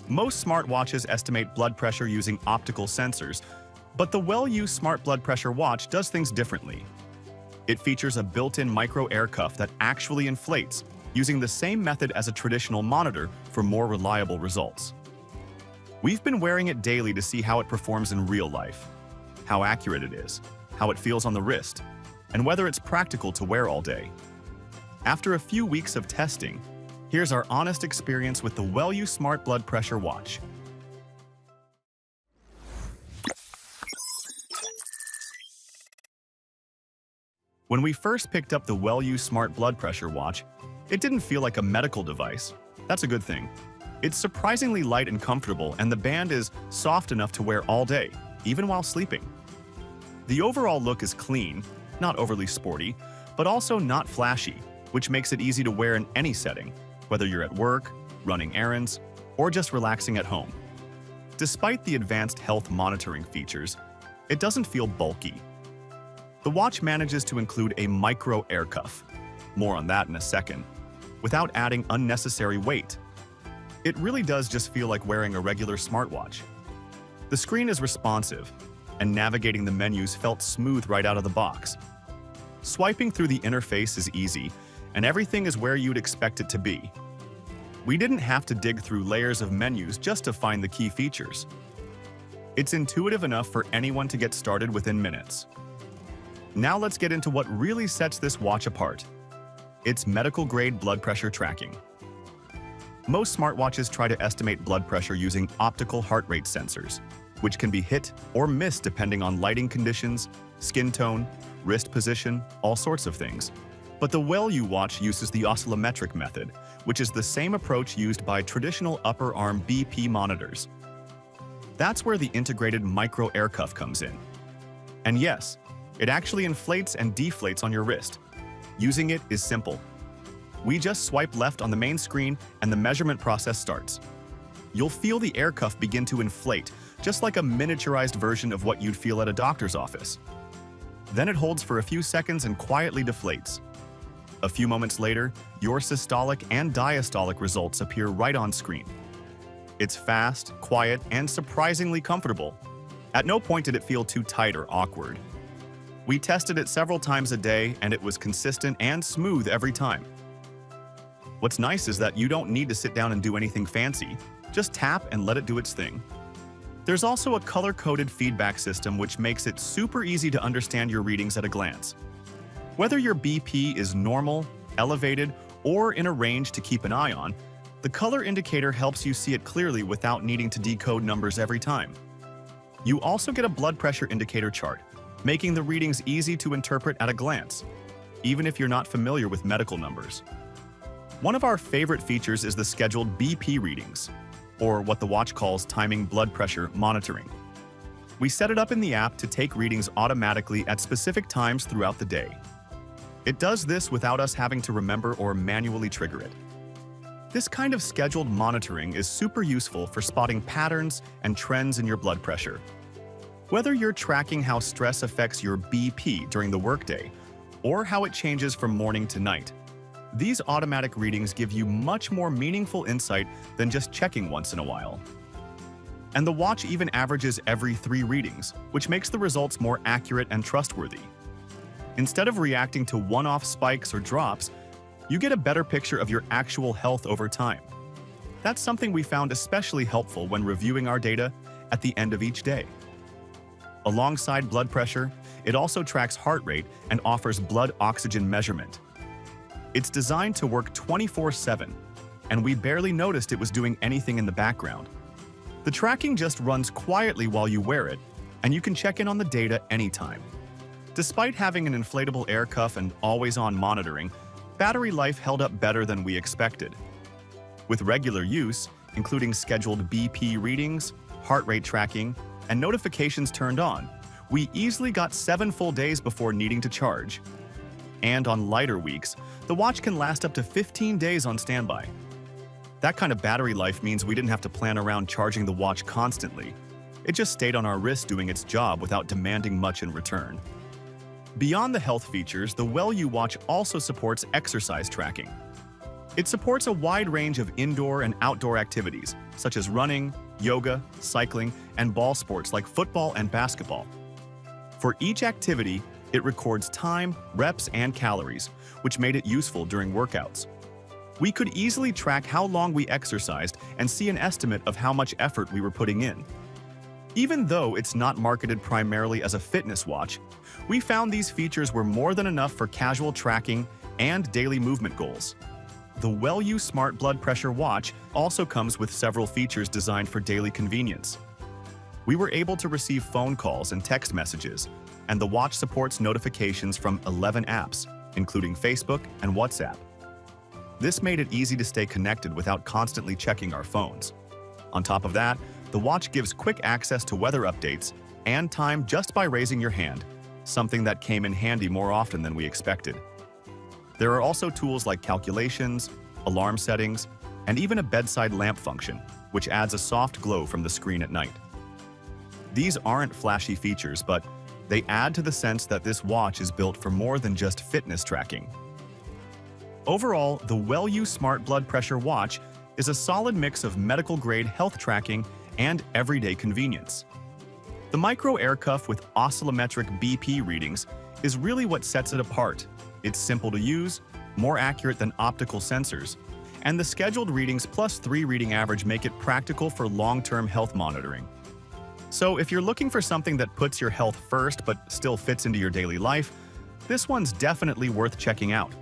Most smartwatches estimate blood pressure using optical sensors, but the Wellue Smart Blood Pressure Watch does things differently. It features a built-in micro air cuff that actually inflates, using the same method as a traditional monitor for more reliable results. We've been wearing it daily to see how it performs in real life, how accurate it is, how it feels on the wrist, and whether it's practical to wear all day. After a few weeks of testing, here's our honest experience with the Wellue Smart Blood Pressure Watch. When we first picked up the Wellue Smart Blood Pressure Watch, it didn't feel like a medical device. That's a good thing. It's surprisingly light and comfortable, and the band is soft enough to wear all day, even while sleeping. The overall look is clean, not overly sporty, but also not flashy, which makes it easy to wear in any setting, whether you're at work, running errands, or just relaxing at home. Despite the advanced health monitoring features, it doesn't feel bulky. The watch manages to include a micro air cuff, more on that in a second, without adding unnecessary weight. It really does just feel like wearing a regular smartwatch. The screen is responsive, and navigating the menus felt smooth right out of the box. Swiping through the interface is easy, and everything is where you'd expect it to be. We didn't have to dig through layers of menus just to find the key features. It's intuitive enough for anyone to get started within minutes. Now let's get into what really sets this watch apart. It's medical-grade blood pressure tracking. Most smartwatches try to estimate blood pressure using optical heart rate sensors, which can be hit or missed depending on lighting conditions, skin tone, wrist position, all sorts of things. But the Wellue watch uses the oscillometric method, which is the same approach used by traditional upper arm BP monitors. That's where the integrated micro air cuff comes in. And yes, it actually inflates and deflates on your wrist. Using it is simple. We just swipe left on the main screen and the measurement process starts. You'll feel the air cuff begin to inflate, just like a miniaturized version of what you'd feel at a doctor's office. Then it holds for a few seconds and quietly deflates. A few moments later, your systolic and diastolic results appear right on screen. It's fast, quiet, and surprisingly comfortable. At no point did it feel too tight or awkward. We tested it several times a day, and it was consistent and smooth every time. What's nice is that you don't need to sit down and do anything fancy. Just tap and let it do its thing. There's also a color-coded feedback system which makes it super easy to understand your readings at a glance. Whether your BP is normal, elevated, or in a range to keep an eye on, the color indicator helps you see it clearly without needing to decode numbers every time. You also get a blood pressure indicator chart, making the readings easy to interpret at a glance, even if you're not familiar with medical numbers. One of our favorite features is the scheduled BP readings, or what the watch calls timing blood pressure monitoring. We set it up in the app to take readings automatically at specific times throughout the day. It does this without us having to remember or manually trigger it. This kind of scheduled monitoring is super useful for spotting patterns and trends in your blood pressure. Whether you're tracking how stress affects your BP during the workday, or how it changes from morning to night, these automatic readings give you much more meaningful insight than just checking once in a while. And the watch even averages every 3 readings, which makes the results more accurate and trustworthy. Instead of reacting to one-off spikes or drops, you get a better picture of your actual health over time. That's something we found especially helpful when reviewing our data at the end of each day. Alongside blood pressure, it also tracks heart rate and offers blood oxygen measurement. It's designed to work 24/7, and we barely noticed it was doing anything in the background. The tracking just runs quietly while you wear it, and you can check in on the data anytime. Despite having an inflatable air cuff and always-on monitoring, battery life held up better than we expected. With regular use, including scheduled BP readings, heart rate tracking, and notifications turned on, we easily got 7 full days before needing to charge. And on lighter weeks, the watch can last up to 15 days on standby. That kind of battery life means we didn't have to plan around charging the watch constantly. It just stayed on our wrist doing its job without demanding much in return. Beyond the health features, the Wellue watch also supports exercise tracking. It supports a wide range of indoor and outdoor activities, such as running, yoga, cycling, and ball sports like football and basketball. For each activity, it records time, reps, and calories, which made it useful during workouts. We could easily track how long we exercised and see an estimate of how much effort we were putting in. Even though it's not marketed primarily as a fitness watch, we found these features were more than enough for casual tracking and daily movement goals. The Wellue Smart Blood Pressure Watch also comes with several features designed for daily convenience. We were able to receive phone calls and text messages, and the watch supports notifications from 11 apps, including Facebook and WhatsApp. This made it easy to stay connected without constantly checking our phones. On top of that, the watch gives quick access to weather updates and time just by raising your hand, something that came in handy more often than we expected. There are also tools like calculations, alarm settings, and even a bedside lamp function, which adds a soft glow from the screen at night. These aren't flashy features, but they add to the sense that this watch is built for more than just fitness tracking. Overall, the Wellue Smart Blood Pressure Watch is a solid mix of medical-grade health tracking and everyday convenience. The micro aircuff with oscillometric BP readings is really what sets it apart. It's simple to use, more accurate than optical sensors, and the scheduled readings plus 3 reading average make it practical for long-term health monitoring. So if you're looking for something that puts your health first but still fits into your daily life, this one's definitely worth checking out.